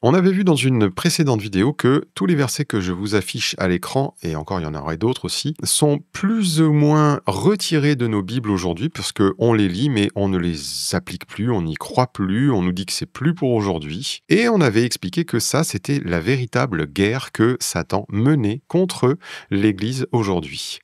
On avait vu dans une précédente vidéo que tous les versets que je vous affiche à l'écran, et encore il y en aurait d'autres aussi, sont plus ou moins retirés de nos Bibles aujourd'hui, parce qu'on les lit mais on ne les applique plus, on n'y croit plus, on nous dit que c'est plus pour aujourd'hui. Et on avait expliqué que ça, c'était la véritable guerre que Satan menait contre l'Église aujourd'hui.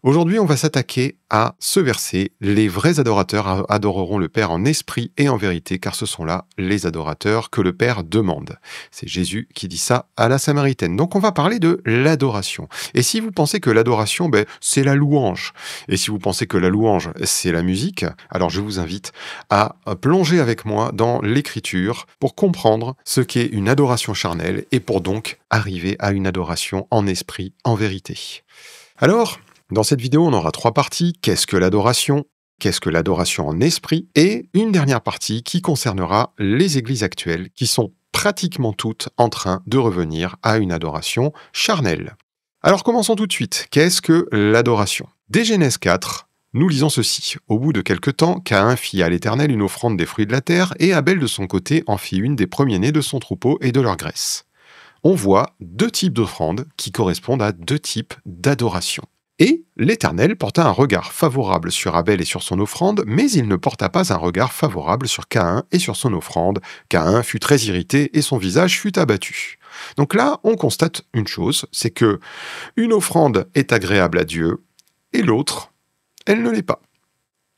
Aujourd'hui, on va s'attaquer à ce verset. Les vrais adorateurs adoreront le Père en esprit et en vérité, car ce sont là les adorateurs que le Père demande. C'est Jésus qui dit ça à la Samaritaine. Donc on va parler de l'adoration. Et si vous pensez que l'adoration, c'est la louange, et si vous pensez que la louange, c'est la musique, alors je vous invite à plonger avec moi dans l'Écriture pour comprendre ce qu'est une adoration charnelle et pour donc arriver à une adoration en esprit, en vérité. Alors, dans cette vidéo, on aura 3 parties. Qu'est-ce que l'adoration ? Qu'est-ce que l'adoration en esprit ? Et une dernière partie qui concernera les églises actuelles qui sont pratiquement toutes en train de revenir à une adoration charnelle. Alors commençons tout de suite. Qu'est-ce que l'adoration ? Dès Genèse 4, nous lisons ceci. Au bout de quelque temps, Caïn fit à l'Éternel une offrande des fruits de la terre et Abel de son côté en fit une des premiers-nés de son troupeau et de leur graisse. On voit 2 types d'offrandes qui correspondent à 2 types d'adoration. Et l'Éternel porta un regard favorable sur Abel et sur son offrande, mais il ne porta pas un regard favorable sur Caïn et sur son offrande. Caïn fut très irrité et son visage fut abattu. Donc là, on constate une chose, c'est que une offrande est agréable à Dieu et l'autre, elle ne l'est pas.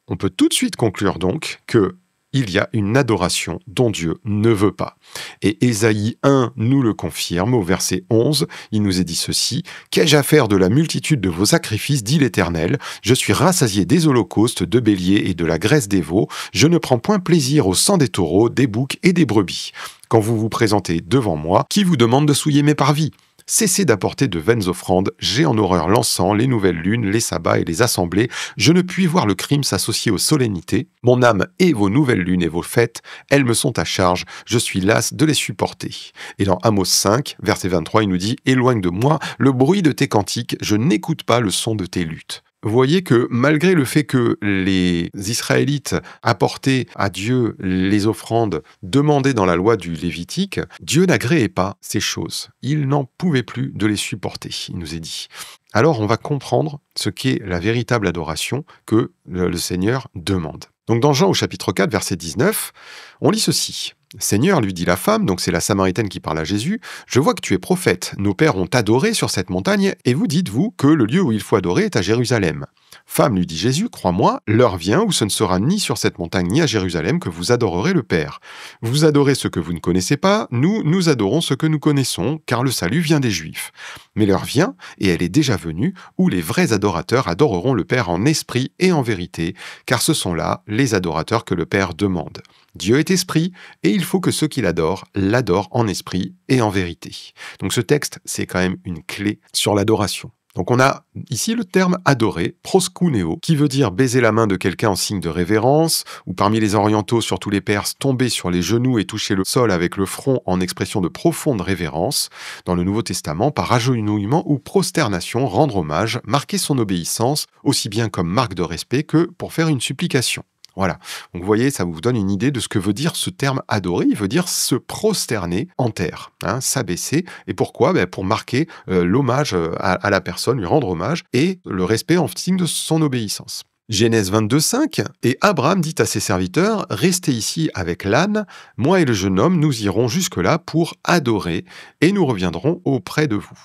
On peut tout de suite conclure donc que il y a une adoration dont Dieu ne veut pas. Et Ésaïe 1 nous le confirme au verset 11, il nous est dit ceci, « Qu'ai-je à faire de la multitude de vos sacrifices, dit l'Éternel, je suis rassasié des holocaustes, de béliers et de la graisse des veaux, je ne prends point plaisir au sang des taureaux, des boucs et des brebis. Quand vous vous présentez devant moi, qui vous demande de souiller mes parvis ? Cessez d'apporter de vaines offrandes, j'ai en horreur l'encens, les nouvelles lunes, les sabbats et les assemblées, je ne puis voir le crime s'associer aux solennités. Mon âme et vos nouvelles lunes et vos fêtes, elles me sont à charge, je suis las de les supporter. » Et dans Amos 5, verset 23, il nous dit « Éloigne de moi le bruit de tes cantiques, je n'écoute pas le son de tes luttes. » Vous voyez que malgré le fait que les Israélites apportaient à Dieu les offrandes demandées dans la loi du Lévitique, Dieu n'agréait pas ces choses. Il n'en pouvait plus de les supporter, il nous est dit. Alors on va comprendre ce qu'est la véritable adoration que le Seigneur demande. Donc dans Jean au chapitre 4, verset 19, on lit ceci. « Seigneur, lui dit la femme, donc c'est la Samaritaine qui parle à Jésus, je vois que tu es prophète. Nos pères ont adoré sur cette montagne, et vous dites-vous que le lieu où il faut adorer est à Jérusalem. Femme, lui dit Jésus, crois-moi, l'heure vient où ce ne sera ni sur cette montagne ni à Jérusalem que vous adorerez le Père. Vous adorez ce que vous ne connaissez pas, nous adorons ce que nous connaissons, car le salut vient des Juifs. Mais l'heure vient, et elle est déjà venue, où les vrais adorateurs adoreront le Père en esprit et en vérité, car ce sont là les adorateurs que le Père demande. Dieu est esprit, et il faut que ceux qui l'adorent en esprit et en vérité. » Donc ce texte, c'est quand même une clé sur l'adoration. Donc on a ici le terme adorer, proskuneo, qui veut dire baiser la main de quelqu'un en signe de révérence, ou parmi les orientaux, surtout les Perses, tomber sur les genoux et toucher le sol avec le front en expression de profonde révérence. Dans le Nouveau Testament, par agenouillement ou prosternation, rendre hommage, marquer son obéissance, aussi bien comme marque de respect que pour faire une supplication. Voilà, donc vous voyez, ça vous donne une idée de ce que veut dire ce terme adorer. Il veut dire se prosterner en terre, s'abaisser. Et pourquoi ? Pour marquer l'hommage à la personne, lui rendre hommage, et le respect en signe de son obéissance. Genèse 22, 5, « Et Abraham dit à ses serviteurs, « Restez ici avec l'âne, moi et le jeune homme, nous irons jusque-là pour adorer, et nous reviendrons auprès de vous. »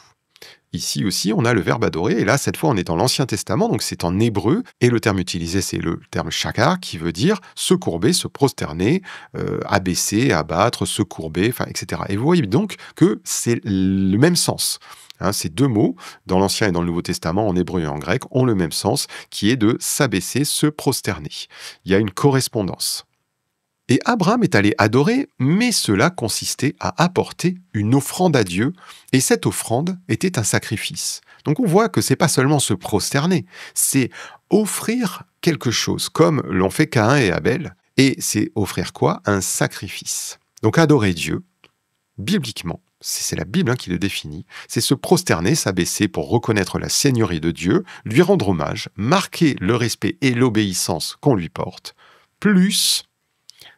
Ici aussi, on a le verbe adorer, et là, cette fois, on est dans l'Ancien Testament, donc c'est en hébreu, et le terme utilisé, c'est le terme shakar, qui veut dire se courber, se prosterner, abaisser, abattre, se courber, etc. Et vous voyez donc que c'est le même sens. Ces 2 mots, dans l'Ancien et dans le Nouveau Testament, en hébreu et en grec, ont le même sens, qui est de s'abaisser, se prosterner. Il y a une correspondance. Et Abraham est allé adorer, mais cela consistait à apporter une offrande à Dieu, et cette offrande était un sacrifice. Donc on voit que c'est pas seulement se prosterner, c'est offrir quelque chose, comme l'ont fait Caïn et Abel, et c'est offrir quoi ? Un sacrifice. Donc adorer Dieu, bibliquement, c'est la Bible qui le définit, c'est se prosterner, s'abaisser pour reconnaître la seigneurie de Dieu, lui rendre hommage, marquer le respect et l'obéissance qu'on lui porte, plus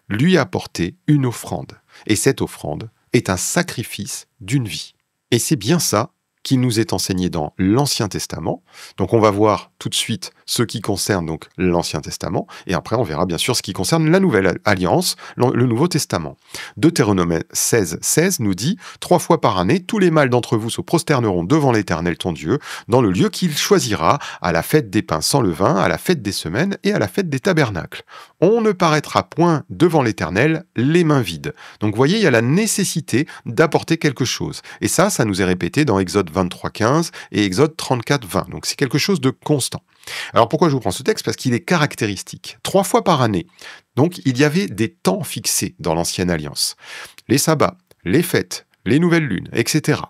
lui apporter une offrande. Et cette offrande est un sacrifice d'une vie. Et c'est bien ça qui nous est enseigné dans l'Ancien Testament. Donc on va voir tout de suite ce qui concerne donc l'Ancien Testament, et après on verra bien sûr ce qui concerne la Nouvelle Alliance, le Nouveau Testament. Deutéronome 16 nous dit « 3 fois par année, tous les mâles d'entre vous se prosterneront devant l'Éternel ton Dieu, dans le lieu qu'il choisira, à la fête des pains sans levain, à la fête des semaines et à la fête des tabernacles. On ne paraîtra point devant l'Éternel les mains vides. » Donc vous voyez, il y a la nécessité d'apporter quelque chose. Et ça nous est répété dans Exode 23:15 et Exode 34:20. Donc c'est quelque chose de constant. Alors pourquoi je vous prends ce texte? Parce qu'il est caractéristique. 3 fois par année. Donc il y avait des temps fixés dans l'Ancienne Alliance. Les sabbats, les fêtes, les nouvelles lunes, etc.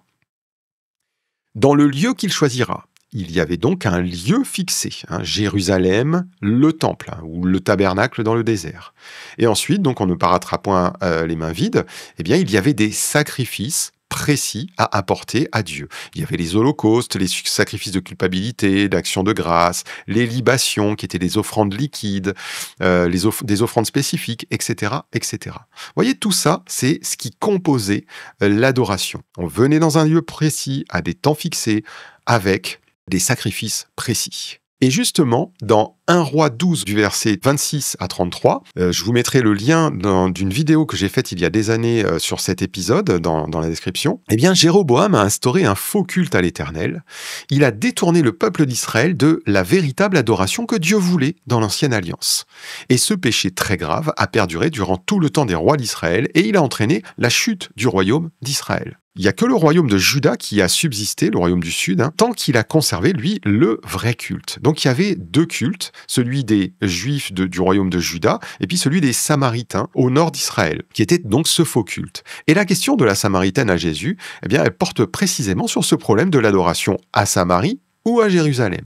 Dans le lieu qu'il choisira, il y avait donc un lieu fixé, Jérusalem, le temple, ou le tabernacle dans le désert. Et ensuite, donc on ne paraîtra point les mains vides, eh bien il y avait des sacrifices précis à apporter à Dieu. Il y avait les holocaustes, les sacrifices de culpabilité, d'action de grâce, les libations qui étaient des offrandes liquides, des offrandes spécifiques, etc., etc. Vous voyez, tout ça, c'est ce qui composait l'adoration. On venait dans un lieu précis, à des temps fixés, avec des sacrifices précis. Et justement, dans 1 Roi 12 du verset 26 à 33, je vous mettrai le lien d'une vidéo que j'ai faite il y a des années sur cet épisode dans la description. Eh bien, Jéroboam a instauré un faux culte à l'Éternel. Il a détourné le peuple d'Israël de la véritable adoration que Dieu voulait dans l'Ancienne Alliance. Et ce péché très grave a perduré durant tout le temps des rois d'Israël et il a entraîné la chute du royaume d'Israël. Il n'y a que le royaume de Juda qui a subsisté, le royaume du Sud, tant qu'il a conservé, lui, le vrai culte. Donc il y avait 2 cultes, celui des Juifs du royaume de Juda, et puis celui des Samaritains au nord d'Israël, qui était donc ce faux culte. Et la question de la Samaritaine à Jésus, eh bien, elle porte précisément sur ce problème de l'adoration à Samarie ou à Jérusalem.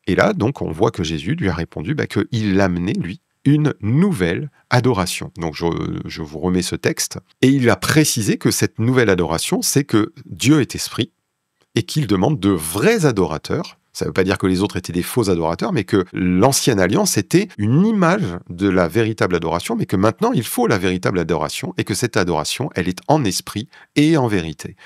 Et là, donc, on voit que Jésus lui a répondu qu'il l'amenait, lui, une nouvelle adoration. Donc je vous remets ce texte. Et il a précisé que cette nouvelle adoration, c'est que Dieu est esprit et qu'il demande de vrais adorateurs. Ça ne veut pas dire que les autres étaient des faux adorateurs, mais que l'ancienne alliance était une image de la véritable adoration, mais que maintenant il faut la véritable adoration et que cette adoration, elle est en esprit et en vérité.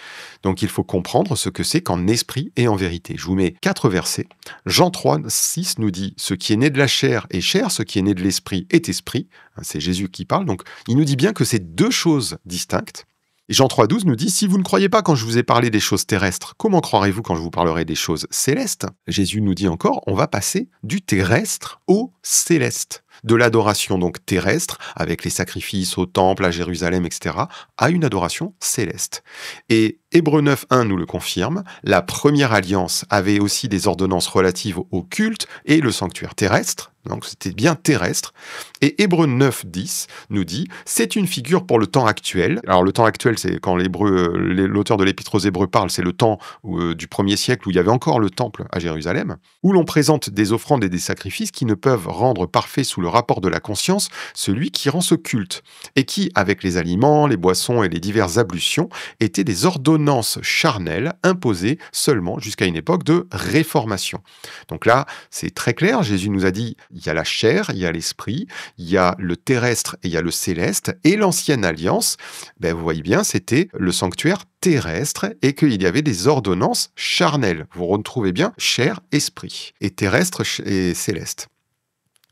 Donc il faut comprendre ce que c'est qu'en esprit et en vérité. Je vous mets 4 versets. Jean 3:6 nous dit « Ce qui est né de la chair est chair, ce qui est né de l'esprit est esprit ». C'est Jésus qui parle, donc il nous dit bien que c'est 2 choses distinctes. Et Jean 3:12 nous dit « Si vous ne croyez pas quand je vous ai parlé des choses terrestres, comment croirez-vous quand je vous parlerai des choses célestes ?» Jésus nous dit encore « On va passer du terrestre au céleste ». De l'adoration donc terrestre, avec les sacrifices au temple, à Jérusalem, etc., à une adoration céleste. Et Hébreux 9:1 nous le confirme, la première alliance avait aussi des ordonnances relatives au culte et le sanctuaire terrestre, donc c'était bien terrestre. Et Hébreux 9:10 nous dit « C'est une figure pour le temps actuel ». Alors le temps actuel, c'est quand l'auteur de l'Épître aux Hébreux parle, c'est le temps du 1er siècle où il y avait encore le temple à Jérusalem, où l'on présente des offrandes et des sacrifices qui ne peuvent rendre parfait sous le rapport de la conscience celui qui rend ce culte, et qui, avec les aliments, les boissons et les diverses ablutions, étaient des ordonnances charnelles imposées seulement jusqu'à une époque de réformation. Donc là, c'est très clair, Jésus nous a dit, il y a la chair, il y a l'esprit, il y a le terrestre et il y a le céleste, et l'ancienne alliance, vous voyez bien, c'était le sanctuaire terrestre et qu'il y avait des ordonnances charnelles. Vous retrouvez bien chair, esprit, et terrestre et céleste.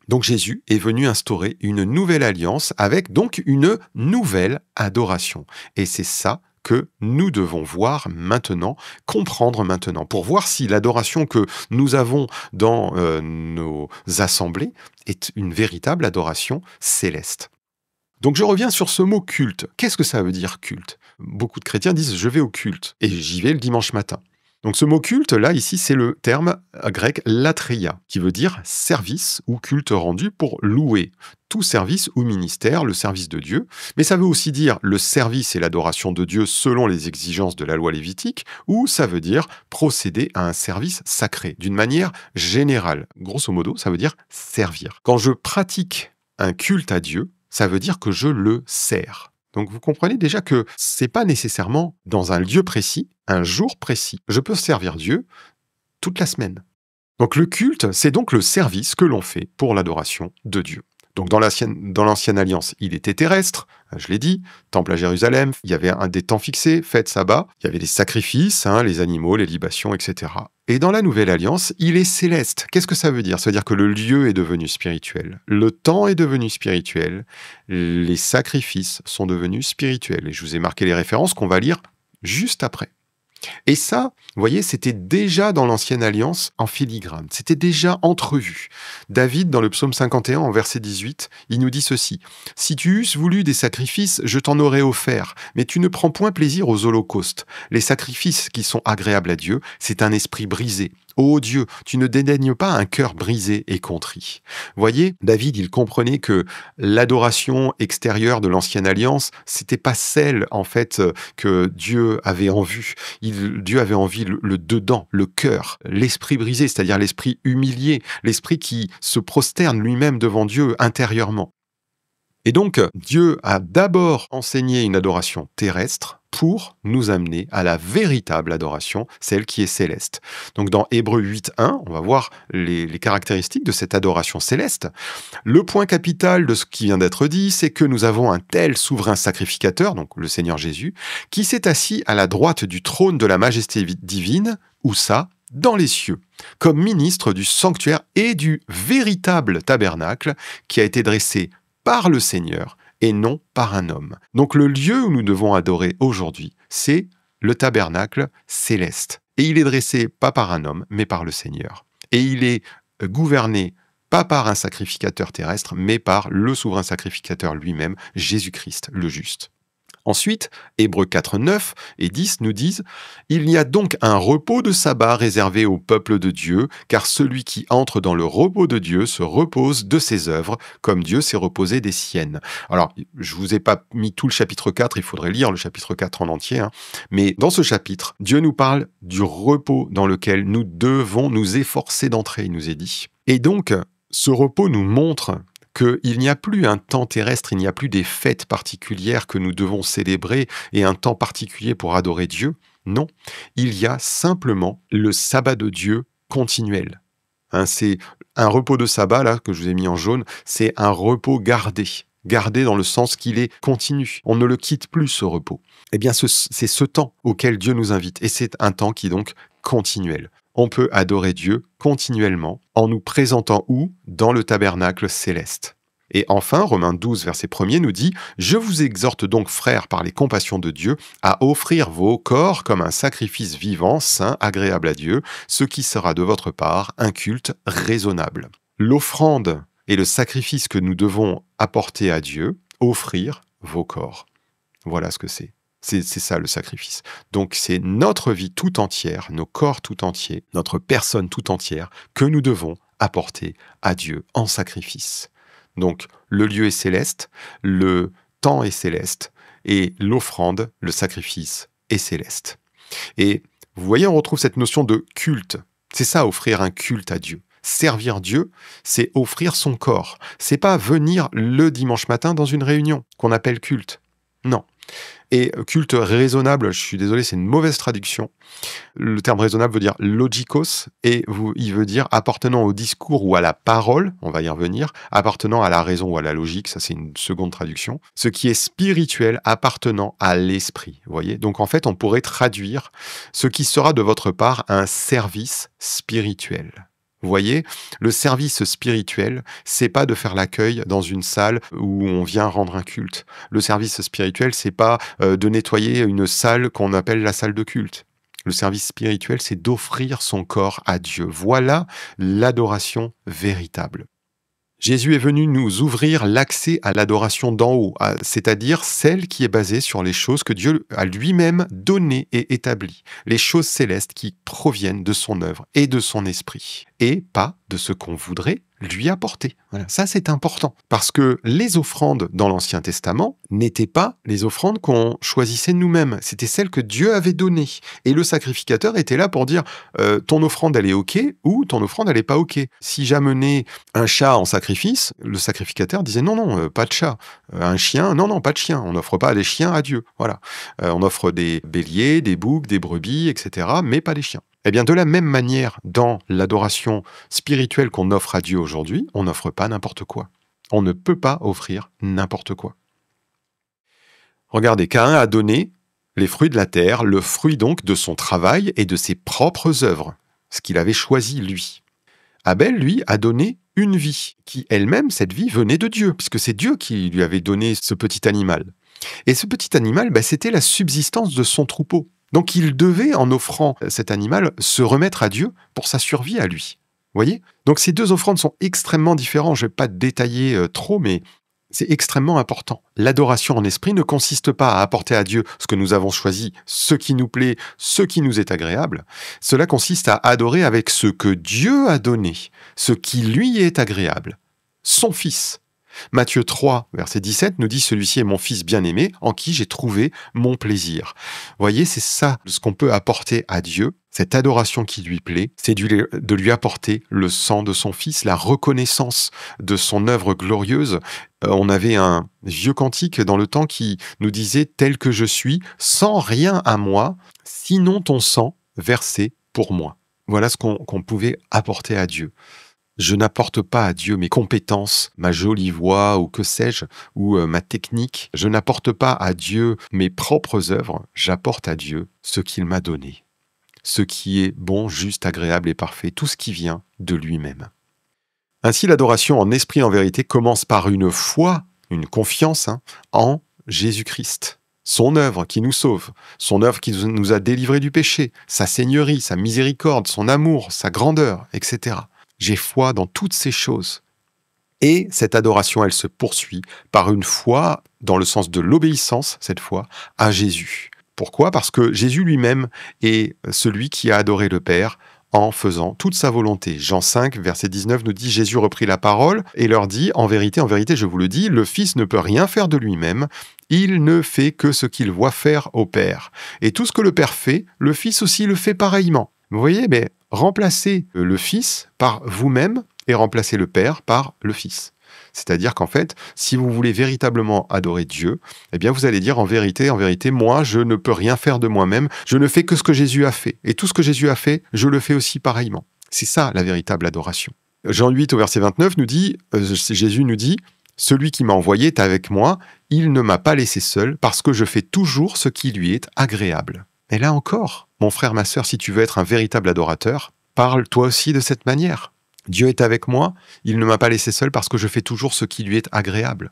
Donc Jésus est venu instaurer une nouvelle alliance avec donc une nouvelle adoration. Et c'est ça que nous devons voir maintenant, comprendre maintenant, pour voir si l'adoration que nous avons dans nos assemblées est une véritable adoration céleste. Donc je reviens sur ce mot culte. Qu'est-ce que ça veut dire culte? Beaucoup de chrétiens disent « je vais au culte » et j'y vais le dimanche matin. Donc ce mot culte, là, ici, c'est le terme grec latreia, qui veut dire service ou culte rendu pour louer. Tout service ou ministère, le service de Dieu, mais ça veut aussi dire le service et l'adoration de Dieu selon les exigences de la loi lévitique, ou ça veut dire procéder à un service sacré, d'une manière générale. Grosso modo, ça veut dire servir. Quand je pratique un culte à Dieu, ça veut dire que je le sers. Donc vous comprenez déjà que c'est pas nécessairement dans un lieu précis, un jour précis. Je peux servir Dieu toute la semaine. Donc le culte, c'est donc le service que l'on fait pour l'adoration de Dieu. Donc dans l'ancienne alliance, il était terrestre, je l'ai dit, temple à Jérusalem, il y avait des temps fixés, fête, sabbat, il y avait des sacrifices, les animaux, les libations, etc. Et dans la nouvelle alliance, il est céleste. Qu'est-ce que ça veut dire? Ça veut dire que le lieu est devenu spirituel, le temps est devenu spirituel, les sacrifices sont devenus spirituels. Et je vous ai marqué les références qu'on va lire juste après. Et ça, vous voyez, c'était déjà dans l'ancienne alliance en filigrane, c'était déjà entrevu. David, dans le psaume 51, en verset 18, il nous dit ceci: « Si tu eusses voulu des sacrifices, je t'en aurais offert, mais tu ne prends point plaisir aux holocaustes. Les sacrifices qui sont agréables à Dieu, c'est un esprit brisé. Ô Dieu, tu ne dédaignes pas un cœur brisé et contrit. » Voyez, David, il comprenait que l'adoration extérieure de l'ancienne alliance, c'était pas celle, en fait, que Dieu avait en vue. Dieu avait envie le dedans, le cœur, l'esprit brisé, c'est-à-dire l'esprit humilié, l'esprit qui se prosterne lui-même devant Dieu intérieurement. Et donc, Dieu a d'abord enseigné une adoration terrestre pour nous amener à la véritable adoration, celle qui est céleste. Donc dans Hébreux 8.1, on va voir les caractéristiques de cette adoration céleste. Le point capital de ce qui vient d'être dit, c'est que nous avons un tel souverain sacrificateur, donc le Seigneur Jésus, qui s'est assis à la droite du trône de la majesté divine, où ça, dans les cieux, comme ministre du sanctuaire et du véritable tabernacle qui a été dressé par le Seigneur et non par un homme. Donc le lieu où nous devons adorer aujourd'hui, c'est le tabernacle céleste. Et il est dressé pas par un homme, mais par le Seigneur. Et il est gouverné pas par un sacrificateur terrestre, mais par le souverain sacrificateur lui-même, Jésus-Christ, le juste. Ensuite, Hébreux 4, 9 et 10 nous disent « Il y a donc un repos de sabbat réservé au peuple de Dieu, car celui qui entre dans le repos de Dieu se repose de ses œuvres, comme Dieu s'est reposé des siennes. » Alors, je ne vous ai pas mis tout le chapitre 4, il faudrait lire le chapitre 4 en entier, mais dans ce chapitre, Dieu nous parle du repos dans lequel nous devons nous efforcer d'entrer, il nous est dit. Et donc, ce repos nous montre qu'il n'y a plus un temps terrestre, il n'y a plus des fêtes particulières que nous devons célébrer et un temps particulier pour adorer Dieu. Non, il y a simplement le sabbat de Dieu continuel. C'est un repos de sabbat, là, que je vous ai mis en jaune, c'est un repos gardé. Gardé dans le sens qu'il est continu. On ne le quitte plus, ce repos. Eh bien, c'est ce temps auquel Dieu nous invite. Et c'est un temps qui est donc continuel. On peut adorer Dieu continuellement en nous présentant où? Dans le tabernacle céleste. Et enfin, Romains 12, verset 1er nous dit « Je vous exhorte donc, frères, par les compassions de Dieu, à offrir vos corps comme un sacrifice vivant, saint, agréable à Dieu, ce qui sera de votre part un culte raisonnable. » L'offrande est le sacrifice que nous devons apporter à Dieu, offrir vos corps. Voilà ce que c'est. C'est ça le sacrifice. Donc c'est notre vie tout entière, nos corps tout entiers, notre personne tout entière que nous devons apporter à Dieu en sacrifice. Donc le lieu est céleste, le temps est céleste et l'offrande, le sacrifice est céleste. Et vous voyez, on retrouve cette notion de culte. C'est ça, offrir un culte à Dieu. Servir Dieu, c'est offrir son corps. C'est pas venir le dimanche matin dans une réunion qu'on appelle culte. Non. Et culte raisonnable, je suis désolé, c'est une mauvaise traduction. Le terme raisonnable veut dire logikos, et il veut dire appartenant au discours ou à la parole, on va y revenir, appartenant à la raison ou à la logique, ça c'est une seconde traduction. Ce qui est spirituel, appartenant à l'esprit, vous voyez. Donc en fait, on pourrait traduire ce qui sera de votre part un service spirituel. Vous voyez, le service spirituel, c'est pas de faire l'accueil dans une salle où on vient rendre un culte. Le service spirituel, c'est pas de nettoyer une salle qu'on appelle la salle de culte. Le service spirituel, c'est d'offrir son corps à Dieu. Voilà l'adoration véritable. Jésus est venu nous ouvrir l'accès à l'adoration d'en haut, c'est-à-dire celle qui est basée sur les choses que Dieu a lui-même données et établies, les choses célestes qui proviennent de son œuvre et de son esprit, et pas de ce qu'on voudrait lui apporter. Voilà, ça c'est important, parce que les offrandes dans l'Ancien Testament n'étaient pas les offrandes qu'on choisissait nous-mêmes, c'était celles que Dieu avait données. Et le sacrificateur était là pour dire ton offrande elle est ok ou ton offrande elle est pas ok. Si j'amenais un chat en sacrifice, le sacrificateur disait non, pas de chat. Un chien, non, pas de chien. On n'offre pas des chiens à Dieu. Voilà. On offre des béliers, des boucs, des brebis, etc., mais pas des chiens. Eh bien, de la même manière, dans l'adoration spirituelle qu'on offre à Dieu aujourd'hui, on n'offre pas n'importe quoi. On ne peut pas offrir n'importe quoi. Regardez, Caïn a donné les fruits de la terre, le fruit donc de son travail et de ses propres œuvres, ce qu'il avait choisi lui. Abel, lui, a donné une vie, qui elle-même, cette vie, venait de Dieu, puisque c'est Dieu qui lui avait donné ce petit animal. Et ce petit animal, c'était la subsistance de son troupeau. Donc il devait, en offrant cet animal, se remettre à Dieu pour sa survie à lui. Vous voyez ? Donc ces deux offrandes sont extrêmement différentes. Je ne vais pas détailler trop, mais c'est extrêmement important. L'adoration en esprit ne consiste pas à apporter à Dieu ce que nous avons choisi, ce qui nous plaît, ce qui nous est agréable. Cela consiste à adorer avec ce que Dieu a donné, ce qui lui est agréable, son Fils. Matthieu 3, verset 17 nous dit « Celui-ci est mon Fils bien-aimé, en qui j'ai trouvé mon plaisir ». Vous voyez, c'est ça ce qu'on peut apporter à Dieu, cette adoration qui lui plaît, c'est de lui apporter le sang de son Fils, la reconnaissance de son œuvre glorieuse. On avait un vieux cantique dans le temps qui nous disait « Tel que je suis, sans rien à moi, sinon ton sang versé pour moi ». Voilà ce qu'on pouvait apporter à Dieu. Je n'apporte pas à Dieu mes compétences, ma jolie voix ou que sais-je, ou ma technique. Je n'apporte pas à Dieu mes propres œuvres, j'apporte à Dieu ce qu'il m'a donné. Ce qui est bon, juste, agréable et parfait, tout ce qui vient de lui-même. Ainsi, l'adoration en esprit et en vérité commence par une foi, une confiance en Jésus-Christ. Son œuvre qui nous sauve, son œuvre qui nous a délivrés du péché, sa seigneurie, sa miséricorde, son amour, sa grandeur, etc. J'ai foi dans toutes ces choses. Et cette adoration, elle se poursuit par une foi, dans le sens de l'obéissance, cette fois, à Jésus. Pourquoi ? Parce que Jésus lui-même est celui qui a adoré le Père en faisant toute sa volonté. Jean 5, verset 19 nous dit « Jésus reprit la parole et leur dit « En vérité, je vous le dis, le Fils ne peut rien faire de lui-même, il ne fait que ce qu'il voit faire au Père. Et tout ce que le Père fait, le Fils aussi le fait pareillement. » Vous voyez, mais remplacez le Fils par vous-même et remplacez le Père par le Fils. C'est-à-dire qu'en fait, si vous voulez véritablement adorer Dieu, eh bien vous allez dire en vérité, moi, je ne peux rien faire de moi-même, je ne fais que ce que Jésus a fait. Et tout ce que Jésus a fait, je le fais aussi pareillement. C'est ça la véritable adoration. Jean 8 au verset 29 nous dit, Jésus nous dit, « Celui qui m'a envoyé est avec moi, il ne m'a pas laissé seul, parce que je fais toujours ce qui lui est agréable. » Et là encore, mon frère, ma sœur, si tu veux être un véritable adorateur, parle toi aussi de cette manière. Dieu est avec moi, il ne m'a pas laissé seul parce que je fais toujours ce qui lui est agréable.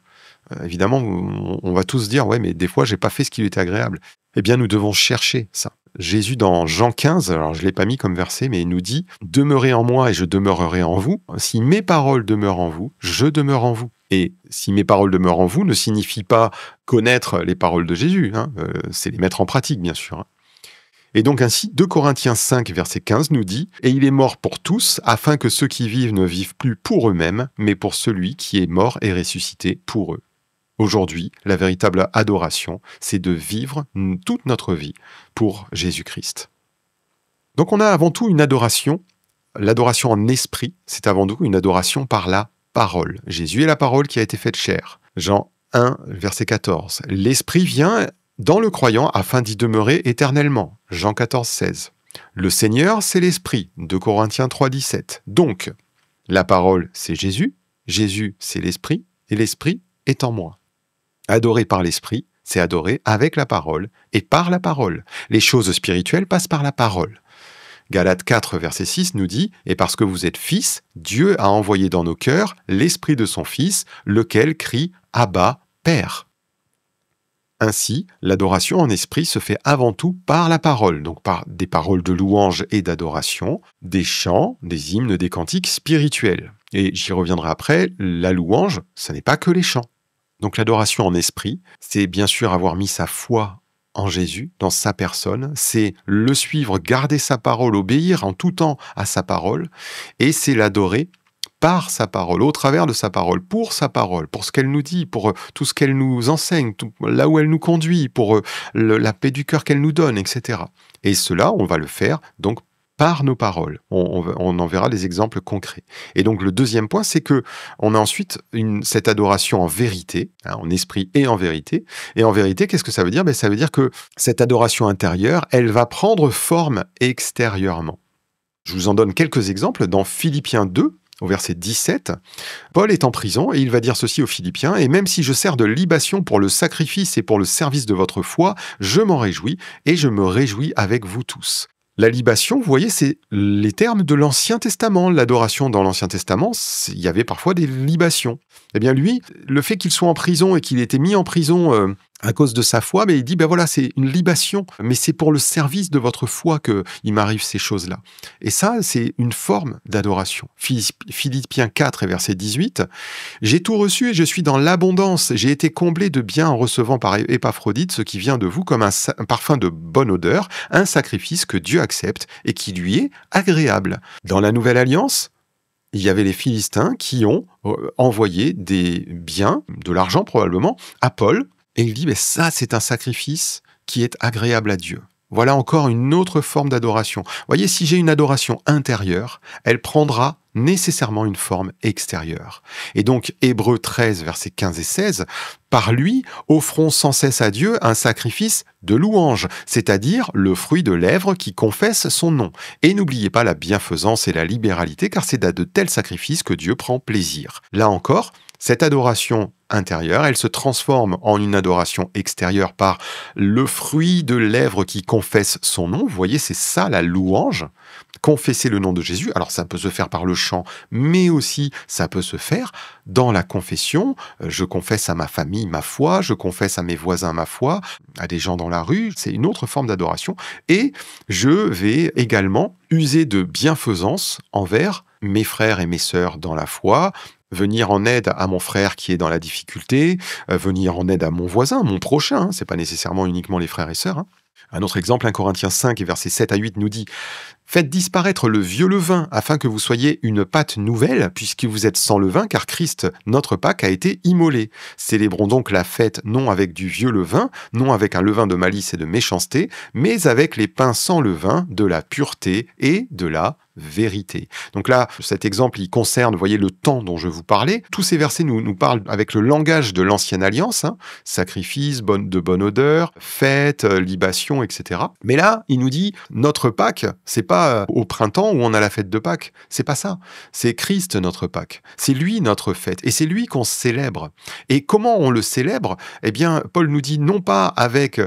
Évidemment, on va tous dire, ouais, mais des fois, j'ai pas fait ce qui lui était agréable. Eh bien, nous devons chercher ça. Jésus, dans Jean 15, alors je ne l'ai pas mis comme verset, mais il nous dit « Demeurez en moi et je demeurerai en vous. Si mes paroles demeurent en vous, je demeure en vous. » Et si mes paroles demeurent en vous ne signifie pas connaître les paroles de Jésus, c'est les mettre en pratique, bien sûr. Et donc ainsi, 2 Corinthiens 5, verset 15 nous dit « Et il est mort pour tous, afin que ceux qui vivent ne vivent plus pour eux-mêmes, mais pour celui qui est mort et ressuscité pour eux. » Aujourd'hui, la véritable adoration, c'est de vivre toute notre vie pour Jésus-Christ. Donc on a avant tout une adoration. L'adoration en esprit, c'est avant tout une adoration par la parole. Jésus est la parole qui a été faite chair. Jean 1, verset 14. « L'Esprit vient dans le croyant afin d'y demeurer éternellement. » Jean 14, 16. « Le Seigneur, c'est l'Esprit. » 2 Corinthiens 3, 17. Donc, la parole, c'est Jésus. Jésus, c'est l'Esprit. Et l'Esprit est en moi. Adorer par l'Esprit, c'est adorer avec la parole et par la parole. Les choses spirituelles passent par la parole. Galates 4, verset 6 nous dit « Et parce que vous êtes fils, Dieu a envoyé dans nos cœurs l'Esprit de son Fils, lequel crie « Abba, Père ». Ainsi, l'adoration en esprit se fait avant tout par la parole, donc par des paroles de louange et d'adoration, des chants, des hymnes, des cantiques spirituels. Et j'y reviendrai après, la louange, ce n'est pas que les chants. Donc l'adoration en esprit, c'est bien sûr avoir mis sa foi en Jésus, dans sa personne, c'est le suivre, garder sa parole, obéir en tout temps à sa parole, et c'est l'adorer par sa parole, au travers de sa parole, pour ce qu'elle nous dit, pour tout ce qu'elle nous enseigne, là où elle nous conduit, pour la paix du cœur qu'elle nous donne, etc. Et cela, on va le faire donc par nos paroles. On en verra des exemples concrets. Et donc le deuxième point, c'est que on a ensuite cette adoration en vérité, en esprit et en vérité. Et en vérité, qu'est-ce que ça veut dire ? Ça veut dire que cette adoration intérieure, elle va prendre forme extérieurement. Je vous en donne quelques exemples dans Philippiens 2, au verset 17, Paul est en prison et il va dire ceci aux Philippiens: « Et même si je sers de libation pour le sacrifice et pour le service de votre foi, je m'en réjouis et je me réjouis avec vous tous. » La libation, vous voyez, c'est les termes de l'Ancien Testament. L'adoration dans l'Ancien Testament, il y avait parfois des libations. Eh bien lui, le fait qu'il soit en prison et qu'il ait été mis en prison à cause de sa foi, mais il dit, ben voilà, c'est une libation, mais c'est pour le service de votre foi qu'il m'arrive ces choses-là. Et ça, c'est une forme d'adoration. Philippiens 4 et verset 18, « J'ai tout reçu et je suis dans l'abondance. J'ai été comblé de bien en recevant par Épaphrodite ce qui vient de vous comme un parfum de bonne odeur, un sacrifice que Dieu accepte et qui lui est agréable. » Dans la Nouvelle Alliance, il y avait les Philistins qui ont envoyé des biens, de l'argent probablement, à Paul. Et il dit, mais ça, c'est un sacrifice qui est agréable à Dieu. Voilà encore une autre forme d'adoration. Vous voyez, si j'ai une adoration intérieure, elle prendra nécessairement une forme extérieure. Et donc, Hébreux 13, versets 15 et 16, « Par lui, offrons sans cesse à Dieu un sacrifice de louange, c'est-à-dire le fruit de lèvres qui confesse son nom. Et n'oubliez pas la bienfaisance et la libéralité, car c'est à de tels sacrifices que Dieu prend plaisir. » Là encore, cette adoration intérieure, elle se transforme en une adoration extérieure par le fruit de lèvres qui confesse son nom. Vous voyez, c'est ça la louange. Confesser le nom de Jésus. Alors ça peut se faire par le chant, mais aussi ça peut se faire dans la confession. Je confesse à ma famille ma foi, je confesse à mes voisins ma foi, à des gens dans la rue. C'est une autre forme d'adoration. Et je vais également user de bienfaisance envers mes frères et mes sœurs dans la foi, venir en aide à mon frère qui est dans la difficulté, venir en aide à mon voisin, mon prochain, c'est pas nécessairement uniquement les frères et sœurs. Un autre exemple, 1 Corinthiens 5, versets 7 à 8 nous dit « Faites disparaître le vieux levain, afin que vous soyez une pâte nouvelle, puisque vous êtes sans levain, car Christ, notre Pâque, a été immolé. Célébrons donc la fête non avec du vieux levain, non avec un levain de malice et de méchanceté, mais avec les pains sans levain, de la pureté et de la vérité. » Donc là, cet exemple, il concerne, vous voyez, le temps dont je vous parlais. Tous ces versets nous parlent avec le langage de l'Ancienne Alliance, sacrifice, de bonne odeur, fête, libation, etc. Mais là, il nous dit, notre Pâque, c'est pas au printemps où on a la fête de Pâques. C'est pas ça. C'est Christ, notre Pâque. C'est lui, notre fête. Et c'est lui qu'on célèbre. Et comment on le célèbre? Eh bien, Paul nous dit, non pas avec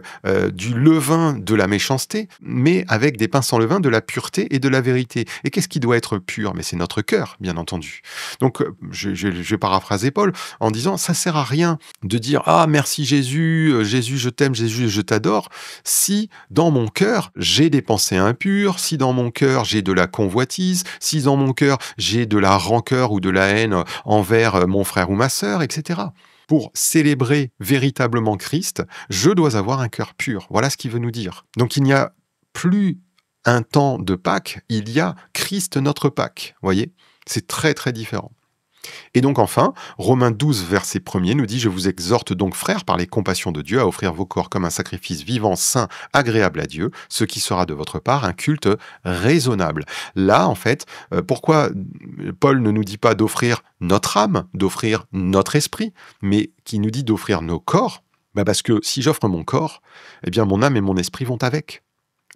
du levain de la méchanceté, mais avec des pains sans levain, de la pureté et de la vérité. Et qu'est-ce qui doit être pur? Mais c'est notre cœur, bien entendu. Donc, je vais paraphraser Paul en disant, ça sert à rien de dire, ah, merci Jésus, Jésus, je t'aime, Jésus, je t'adore, si dans mon cœur, j'ai des pensées impures, si dans mon cœur, j'ai de la convoitise, si dans mon cœur, j'ai de la rancœur ou de la haine envers mon frère ou ma sœur, etc. Pour célébrer véritablement Christ, je dois avoir un cœur pur. Voilà ce qu'il veut nous dire. Donc, il n'y a plus un temps de Pâques, il y a Christ notre Pâque. Voyez, c'est très très différent. Et donc enfin, Romains 12, verset 1er nous dit « Je vous exhorte donc, frères, par les compassions de Dieu, à offrir vos corps comme un sacrifice vivant, saint, agréable à Dieu, ce qui sera de votre part un culte raisonnable. » Là, en fait, pourquoi Paul ne nous dit pas d'offrir notre âme, d'offrir notre esprit, mais qui nous dit d'offrir nos corps? Parce que si j'offre mon corps, eh bien mon âme et mon esprit vont avec.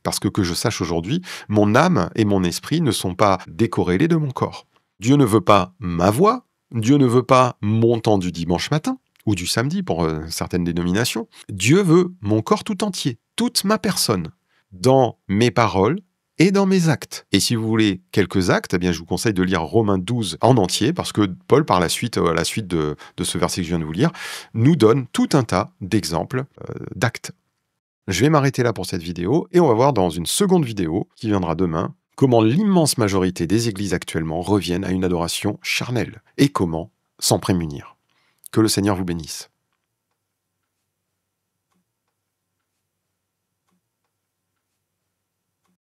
Parce que je sache aujourd'hui, mon âme et mon esprit ne sont pas décorrélés de mon corps. Dieu ne veut pas ma voix, Dieu ne veut pas mon temps du dimanche matin, ou du samedi pour certaines dénominations. Dieu veut mon corps tout entier, toute ma personne, dans mes paroles et dans mes actes. Et si vous voulez quelques actes, eh bien je vous conseille de lire Romains 12 en entier, parce que Paul, par la suite, à la suite de ce verset que je viens de vous lire, nous donne tout un tas d'exemples d'actes. Je vais m'arrêter là pour cette vidéo, et on va voir dans une seconde vidéo, qui viendra demain, comment l'immense majorité des églises actuellement reviennent à une adoration charnelle, et comment s'en prémunir. Que le Seigneur vous bénisse.